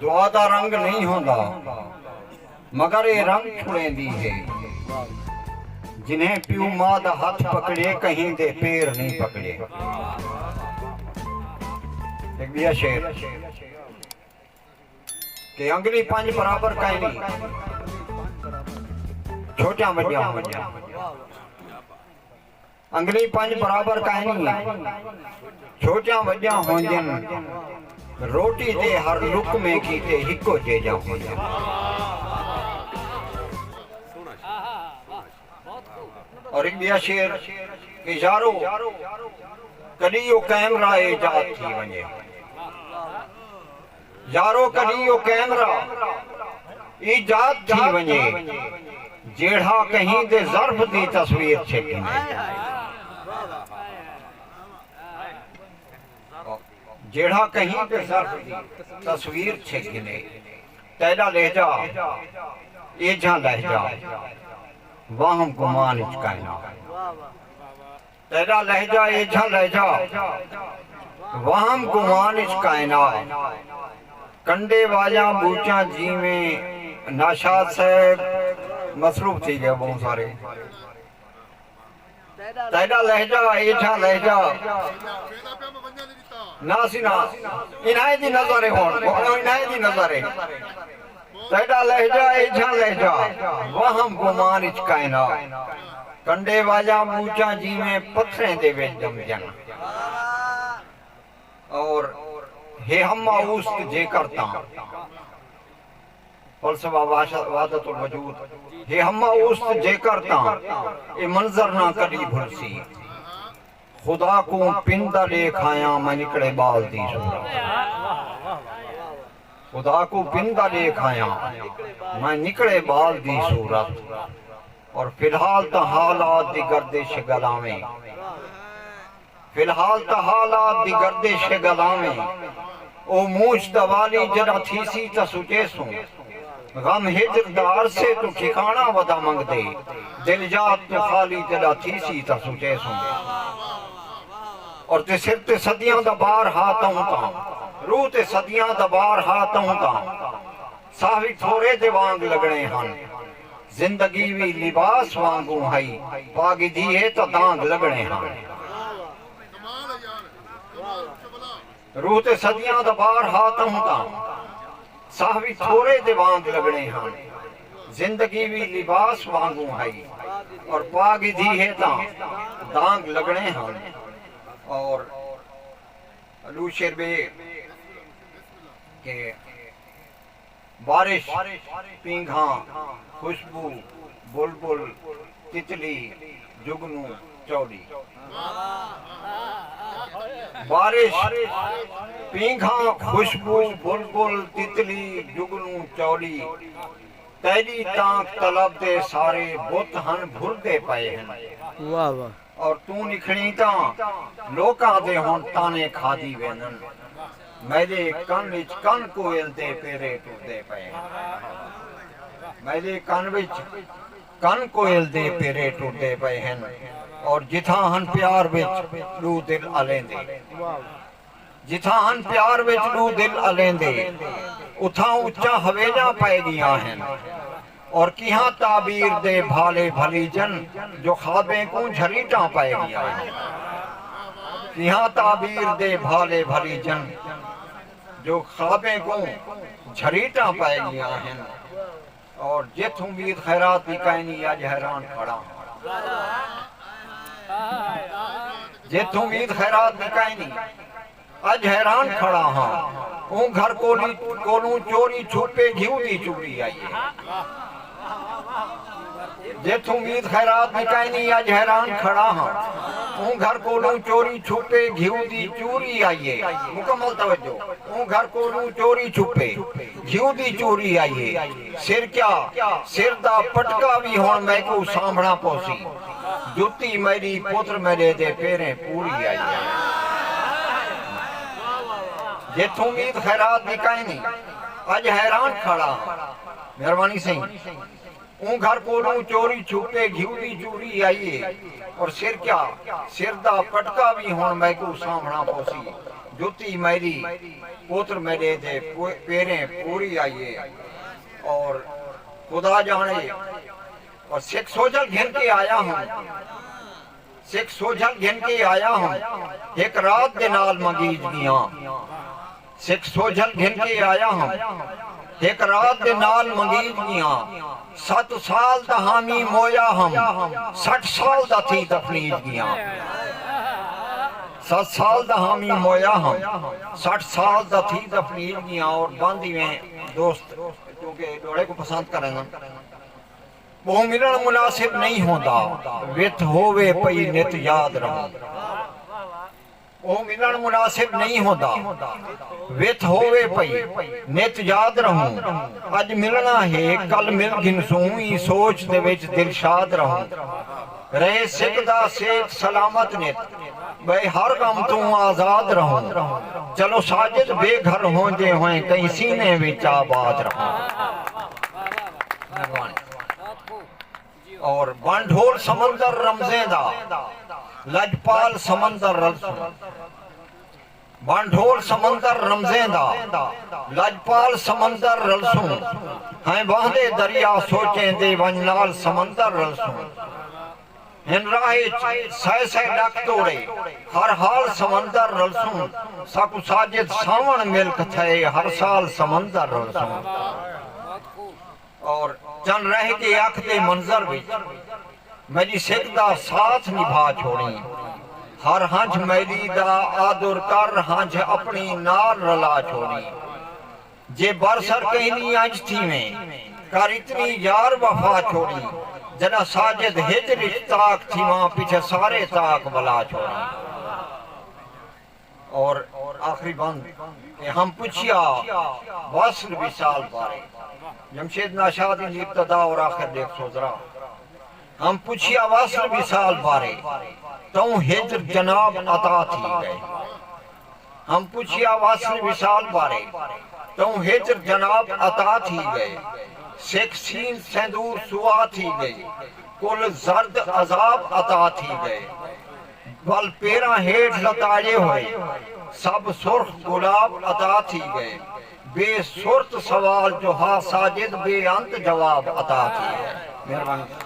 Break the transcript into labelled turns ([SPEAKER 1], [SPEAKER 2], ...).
[SPEAKER 1] دعا دا رنگ نہیں ہوندا مگر یہ رنگ چھڑیں ہے جنہیں پیو ماں دا ہاتھ پکڑے کہیں دے پیر نہیں پکڑے۔ ایک بیا شیر کہ انگلی پانچ برابر کہیں نہیں چھوٹیاں بڑیاں ہو جائیں، انگلی پانچ برابر کہیں نہیں چھوٹیاں بڑیاں ہو جائیں، روٹی دے ہر لقمے کی تے ہکو جے جا ہو جائیں۔ اور ایک بیا شیر کہ یارو کدیو کیمرہ ایجاد تھی ونجے، یارو کدیو کیمرہ ایجاد تھی ونجے، جیڑھا کہیں دے ظرف دی تصویر چھکیں۔ جیڑھا کہیں دے ظرف دی تصویر چھکیں، تیرا لہجہ ایجھا لہجہ وہم گمان اچکائنا، تیرا لہجہ ایجھا لہجہ وہم گمان اچکائنا، کنڈے واجاں بوچاں جی میں ناشاد صاحب مصروف تھی گئے بہت سارے، تیرا لہجہ ایجھا لہجہ ناسی ناس انہائی دی نظرے ہون انہائی دی نظرے، تیرا لہجہ ایجھا لہجہ وہم گمان اچکائنا، کنڈے واجاں بوچاں جی میں پتھریں دے ویچ جم جن، اور ہے ہم اوست جے کرتا فلسفہ وحدت الوجود، ہے ہم اوست جے کرتا اے منظر نہ کری بھرسی، خدا کو پندہ لے کھایاں میں نکڑے بال دی صورت، خدا کو پندہ لے کھایاں میں نکڑے بال دی صورت، اور فی الحال تا حالات دی گردش گلاویں، فی الحال تا حالات دی گردش گلاویں، او موچ دوالی جڑا تھیسی تا سچے سوں، غم ہجر دار سے تو ٹھکانا ودا منگ دے، دل جات تو خالی جڑا تھیسی تا سچے سوں، اور تے سر تے صدیاں دا بار ہاتھوں تا، روح تے صدیاں دا بار ہاتھوں تا، ساوی تھوڑے دے وانگ لگنے ہن، زندگی وی لباس وانگوں ہائی، پاگی دیئے تو دانگ لگنے ہن، روح تے صدیاں دا بار ہاتھوں تا، ساوی تھوڑے دے وانگ لگنے ہن، زندگی وی لباس وانگوں ہائی، اور پاگی دیئے تو دانگ لگنے ہن، اور علو شیر بے کہ بارش پینگھاں خوشبو بلبل تتلی جگنو چوڑی، بارش پینگھاں خوشبو بلبل تتلی جگنو چوڑی، تیری تانک طلب دے سارے بت ہن بھر دے پائے ہیں، اور تو نکھڑی تاں لوکاں دے ہون تانے کھا دی وینن، میرے کن وچ کن کوئل دے پیرے ٹوٹ دے پئے، میرے کن وچ کن کوئل دے پیرے ٹوٹ دے پئے ہیں، اور جتھاں ہن پیار وچ لو دل علیں دے، جتھاں ہن پیار وچ لو دل علیں دے، اتھاں اچھا ہویجاں پائے گیاں ہیں، اور کیہاں تعبیر دے بھالے بھلی جن جو خوابیں کو جھریٹاں پائے گیا ہے، کیہاں تعبیر دے بھالے بھلی جن جو خوابیں کو جھریٹاں پائے گیا ہیں، اور جت امید خیرات کی کائنی آج حیران کھڑا ہوں، جت امید خیرات کی کائنی آج حیران کھڑا ہوں، اون گھر کولوں چوری چھپے گھیو دی چوری آئیے، جت امید خیرات نکائنی آج حیران کھڑا ہاں، اون گھر کولوں چوری چھپے گھیو دی چوری آئیے، مکمل توجہ، اون گھر کولوں چوری چھپے گھیو دی چوری آئیے، سر کیا سر دا پٹکا بھی ہون میں کو سامبھڑا پوسی، جتی میری پتر میرے دے پیریں پوری آئیے، جت امید خیرات نکائنی آج حیران کھڑا مہربانی صحیح، اون گھر کولوں چوری چھپے گھیو دی چوری آئیے، اور سر کیا سر دا پٹکا بھی ہون میں کو سامنا پوسی، جوتی میری پوتر میرے دے پیریں پوری آئیے اور خدا جانے اور سکھ سوجل گھن کے آیا ہوں سکھ سوجل گھن کے آیا ہوں ایک رات دے نال مگیج گیاں سکھ سوجل گھن کے آیا ہوں ایک رات دے نال مگیج گیاں 7 سال دا حامی مویا ہم 60 سال دا تھی تفلیج گیاں 7 سال دا حامی مویا ہم 60 سال دا تھی تفلیج گیاں اور باندھی میں دوست کیونکہ ڈوڑے کو پسند کریں گا وہ ملن مناسب نہیں ہوتا ویت ہووے پئی نت یاد رہوں وہ ملن مناسب نہیں ہوتا ویت ہووے پئی نت یاد رہوں اج ملنا ہے کل مل گنسوں ہی سوچ دے وچ دلشاد رہوں رہے سکھ سیک سلامت نت بے ہر غم تو آزاد رہوں چلو ساجد بے گھر ہوں جے ہوئیں کہیں سینے وچ آباد رہوں اور بانڈھول سمندر رمزیں دا لجپال سمندر رلسوں بانڈھول سمندر رمزیں دا لجپال سمندر رلسوں ہیں باندے دریا سوچیں دے ونجنال سمندر رلسوں ہن راہے سہ ڈک توڑے ہر حال سمندر رلسوں ساکو ساجد ساون ملک تھے ہر سال سمندر رلسوں اور چند رہ کے آنکھ دے منظر بھی میری سکھ دا ساتھ نبھا چھوڑی ہر ہنچ میری دا آدر کر ہنچ اپنی نار رلا چھوڑی جے برسر کہنی آنچ تھی میں کر اتنی یار وفا چھوڑی جنا ساجد ہجر تاک تھی وہاں پیچھے سارے تاک بلا چھوڑی اور آخری بند کہ ہم پوچھیا وصل وصال بارے جمشید ناشادی کی ابتدا اور آخر دیکھ سوزرا ہم پوچھیا وصل وصال بارے تو ہجر جناب عطا تھی گئے ہم پوچھیا وصل وصال بارے تو ہجر جناب عطا تھی گئے سکھ سین سندور سوا تھی گئی کل زرد عذاب عطا تھی گئے بل پیرا ہیٹ لتاڑے ہوئے سب سرخ گلاب عطا تھی گئے بے صورت سوال جو ہاں ساجد بے انت جواب عطا تھی گئے